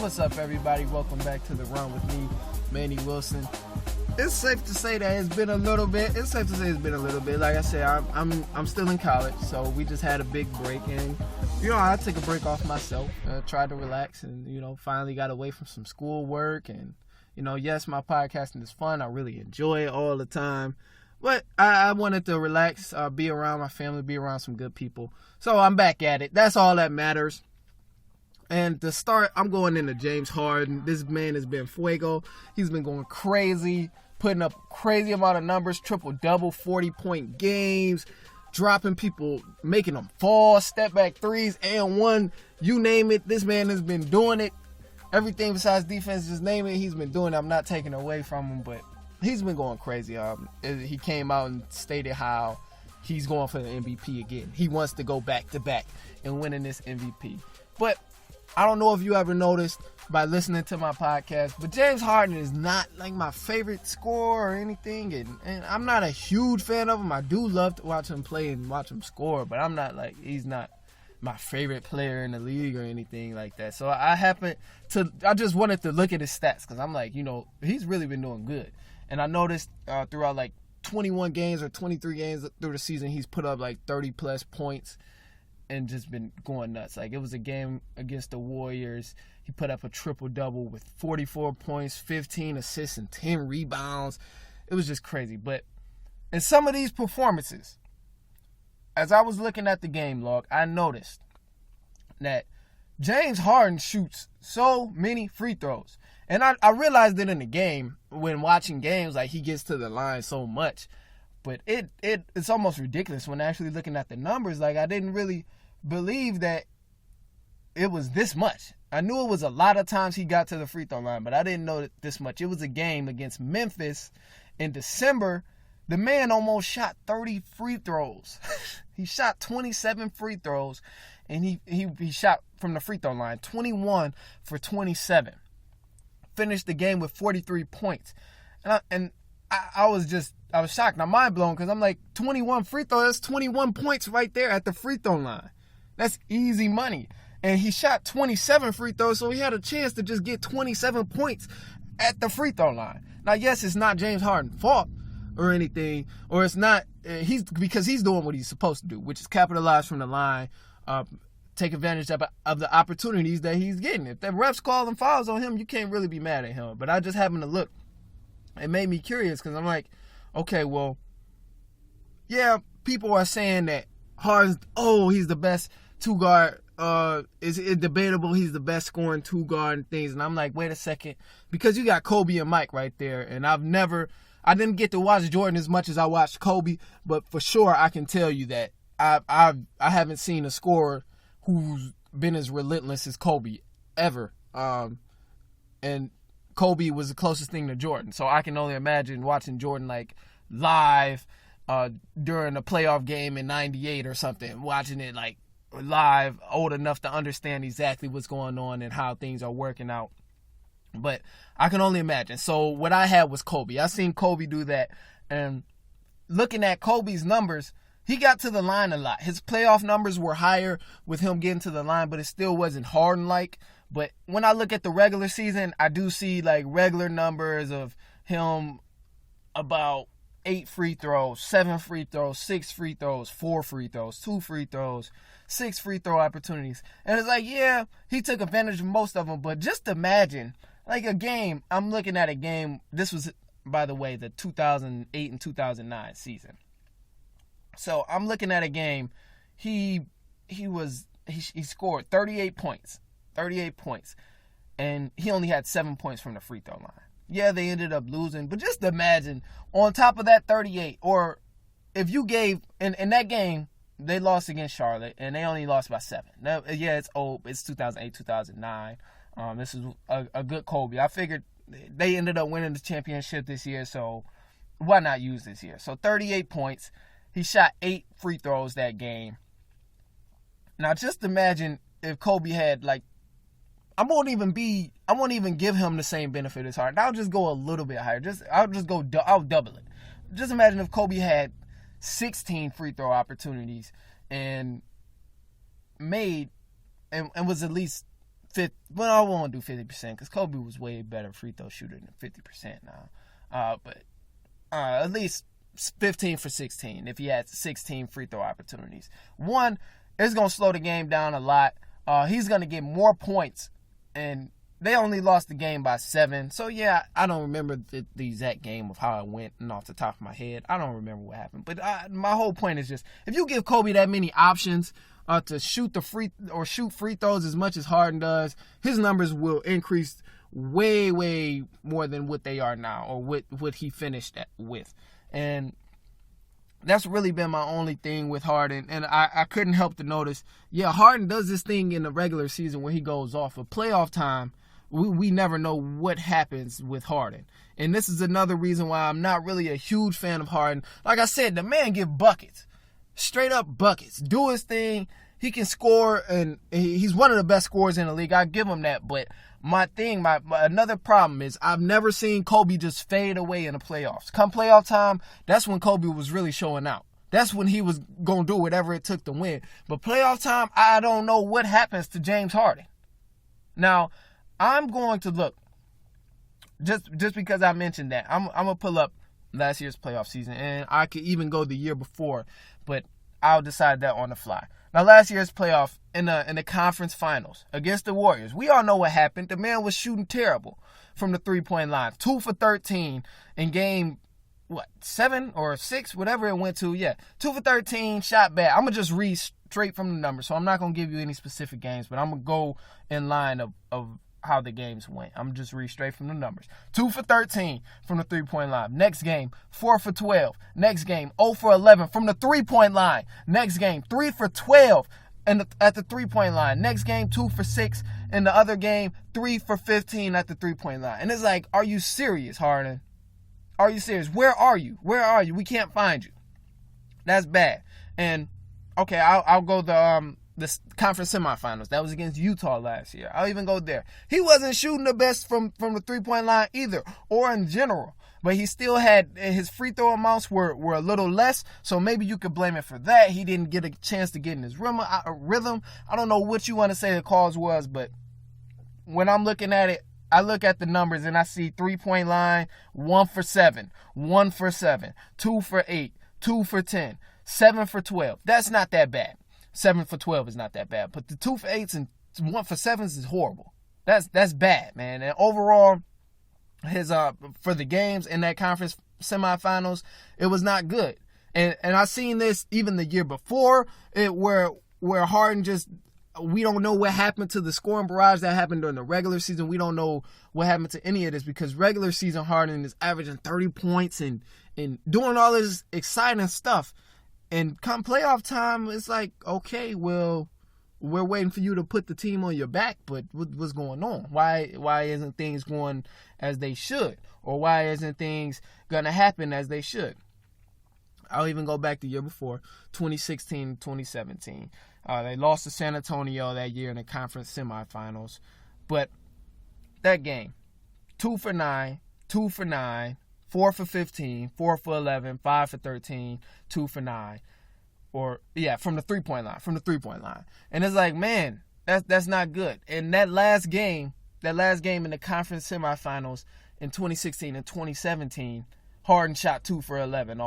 What's up, everybody? Welcome back to The Run with me, Manny Wilson. It's safe to say that it's been a little bit. Like I said, I'm still in college, so we just had a big break, and I took a break off myself, tried to relax, and finally got away from some school work. And yes, my podcasting is fun. I really enjoy it all the time, but I wanted to relax, be around my family, be around some good people. So I'm back at it. That's all that matters. And to start, I'm going into James Harden. This man has been fuego. He's been going crazy, putting up crazy amount of numbers, triple-double, 40-point games, dropping people, making them fall, step-back threes, and one, you name it. This man has been doing it. Everything besides defense, just name it, he's been doing it. I'm not taking it away from him, but he's been going crazy. He came out and stated how he's going for the MVP again. He wants to go back-to-back and winning this MVP. But I don't know if you ever noticed by listening to my podcast, but James Harden is not like my favorite scorer or anything, and I'm not a huge fan of him. I do love to watch him play and watch him score, but I'm not like, he's not my favorite player in the league or anything like that. So I just wanted to look at his stats, because I'm like, he's really been doing good. And I noticed throughout like 21 games or 23 games through the season, he's put up like 30 plus points and just been going nuts. Like, it was a game against the Warriors. He put up a triple-double with 44 points, 15 assists, and 10 rebounds. It was just crazy. But in some of these performances, as I was looking at the game log, I noticed that James Harden shoots so many free throws. And I realized it in the game when watching games, like, he gets to the line so much. But it's almost ridiculous when actually looking at the numbers. Like, I didn't really believe that it was this much. I knew it was a lot of times he got to the free throw line, but I didn't know this much. It was a game against Memphis in December. The man almost shot 30 free throws. He shot 27 free throws, and he shot from the free throw line 21 for 27. Finished the game with 43 points. And I was shocked. I'm mind blown, because I'm like, 21 free throws, that's 21 points right there at the free throw line. That's easy money. And he shot 27 free throws, so he had a chance to just get 27 points at the free throw line. Now, yes, it's not James Harden's fault or anything, or it's not, because he's doing what he's supposed to do, which is capitalize from the line, take advantage of the opportunities that he's getting. If the refs call and fouls on him, you can't really be mad at him. But I just happened to look. It made me curious, because I'm like, okay, well, yeah, people are saying that Harden's, he's the best two-guard. Is it debatable he's the best scoring two-guard and things? And I'm like, wait a second, because you got Kobe and Mike right there, and I didn't get to watch Jordan as much as I watched Kobe, but for sure I can tell you that I haven't seen a scorer who's been as relentless as Kobe ever. And Kobe was the closest thing to Jordan. So I can only imagine watching Jordan like live during a playoff game in 98 or something, watching it like live, old enough to understand exactly what's going on and how things are working out. But I can only imagine. So what I had was Kobe. I seen Kobe do that, and looking at Kobe's numbers, he got to the line a lot. His playoff numbers were higher with him getting to the line, but it still wasn't Harden-like. But when I look at the regular season, I do see like regular numbers of him about 8 free throws, 7 free throws, 6 free throws, 4 free throws, 2 free throws, 6 free throw opportunities. And it's like, yeah, he took advantage of most of them, but just imagine, like a game, I'm looking at a game, this was, by the way, the 2008 and 2009 season. So I'm looking at a game, he scored 38 points, and he only had 7 points from the free throw line. Yeah, they ended up losing, but just imagine, on top of that 38, or if you gave, in that game, they lost against Charlotte, and they only lost by 7. Now, yeah, it's old. It's 2008, 2009. This is a good Kobe. I figured they ended up winning the championship this year, so why not use this year? So 38 points. He shot 8 free throws that game. Now, just imagine if Kobe had, like, I won't even give him the same benefit as Harden. I'll just go a little bit higher. I'll double it. Just imagine if Kobe had 16 free throw opportunities and made and was at least Well, I won't do 50% because Kobe was way better free throw shooter than 50% now. But at least 15 for 16 if he had 16 free throw opportunities. One, it's going to slow the game down a lot. He's going to get more points, and they only lost the game by 7. So, yeah, I don't remember the exact game of how it went and off the top of my head. I don't remember what happened. But my whole point is just, if you give Kobe that many options to shoot free throws as much as Harden does, his numbers will increase way, way more than what they are now, or what he finished with. And that's really been my only thing with Harden. And I couldn't help to notice, Harden does this thing in the regular season where he goes off. But playoff time, we never know what happens with Harden. And this is another reason why I'm not really a huge fan of Harden. Like I said, the man give buckets. Straight up buckets. Do his thing. He can score, and he's one of the best scorers in the league. I give him that. But my another problem is I've never seen Kobe just fade away in the playoffs. Come playoff time, that's when Kobe was really showing out. That's when he was going to do whatever it took to win. But playoff time, I don't know what happens to James Harden. Now, I'm going to look, just because I mentioned that, I'm going to pull up last year's playoff season, and I could even go the year before, but I'll decide that on the fly. Now, last year's playoff in the conference finals against the Warriors, we all know what happened. The man was shooting terrible from the three-point line. 2 for 13 in game, 7 or 6, whatever it went to. 2 for 13, shot bad. I'm going to just read straight from the numbers, so I'm not going to give you any specific games, but I'm going to go in line of how the games went. I'm just read straight from the numbers. 2 for 13 from the three-point line. Next game, 4 for 12. Next game, 0 for 11 from the three-point line. Next game, 3 for 12 at the three-point line. Next game, 2 for 6. In the other game, 3 for 15 at the three-point line. And it's like, are you serious, Harden? Are you serious? Where are you? Where are you? We can't find you. That's bad. And, okay, I'll go the conference semifinals. That was against Utah last year. I'll even go there. He wasn't shooting the best from the three-point line either, or in general. But he still had, his free throw amounts were a little less, so maybe you could blame it for that. He didn't get a chance to get in his rhythm. I don't know what you want to say the cause was, but when I'm looking at it, I look at the numbers and I see three-point line, 1 for 7, 1 for 7, 2 for 8, 2 for 10, 7 for 12. That's not that bad. 7 for 12 is not that bad. But the 2 for 8s and 1 for 7s is horrible. That's bad, man. And overall, his for the games in that conference semifinals, it was not good. And I seen this even the year before, where Harden just, we don't know what happened to the scoring barrage that happened during the regular season. We don't know what happened to any of this, because regular season Harden is averaging 30 points and doing all this exciting stuff. And come playoff time, it's like, okay, well, we're waiting for you to put the team on your back, but what's going on? Why isn't things going as they should? Or why isn't things going to happen as they should? I'll even go back the year before, 2016, 2017. They lost to San Antonio that year in the conference semifinals. But that game, 2 for 9, 2 for 9, 4 for 15, 4 for 11, 5 for 13, 2 for 9. From the three-point line. And it's like, man, that's not good. And that last game in the conference semifinals in 2016 and 2017, Harden shot 2 for 11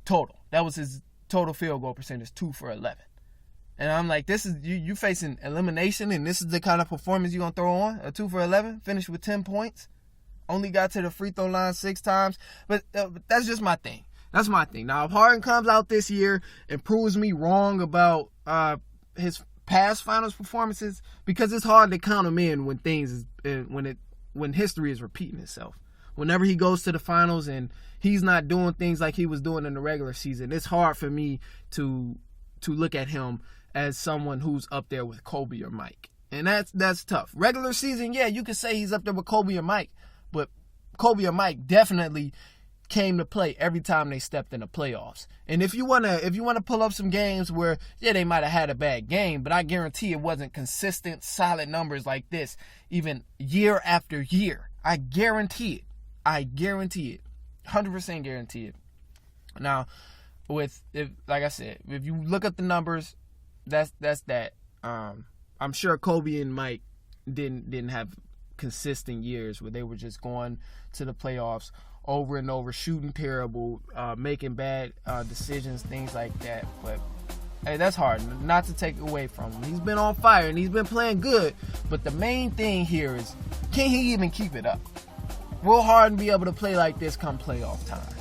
total. That was his total field goal percentage, 2 for 11. And I'm like, this is you facing elimination, and this is the kind of performance you're going to throw on? A 2 for 11, finished with 10 points, only got to the free throw line 6 times. But that's just my thing. That's my thing. Now, if Harden comes out this year and proves me wrong about his past finals performances, because it's hard to count him in when history is repeating itself. Whenever he goes to the finals and he's not doing things like he was doing in the regular season, it's hard for me to look at him as someone who's up there with Kobe or Mike. And that's tough. Regular season, you could say he's up there with Kobe or Mike, but Kobe or Mike definitely came to play every time they stepped in the playoffs. And if you wanna pull up some games where they might have had a bad game, but I guarantee it wasn't consistent, solid numbers like this, even year after year. I guarantee it. 100% guarantee it. Now, like I said, if you look at the numbers, that's that. I'm sure Kobe and Mike didn't have consistent years where they were just going to the playoffs over and over, shooting terrible, making bad decisions, things like that. But hey, that's hard not to take away from him. He's been on fire and he's been playing good. But the main thing here is, can he even keep it up? Will Harden be able to play like this come playoff time?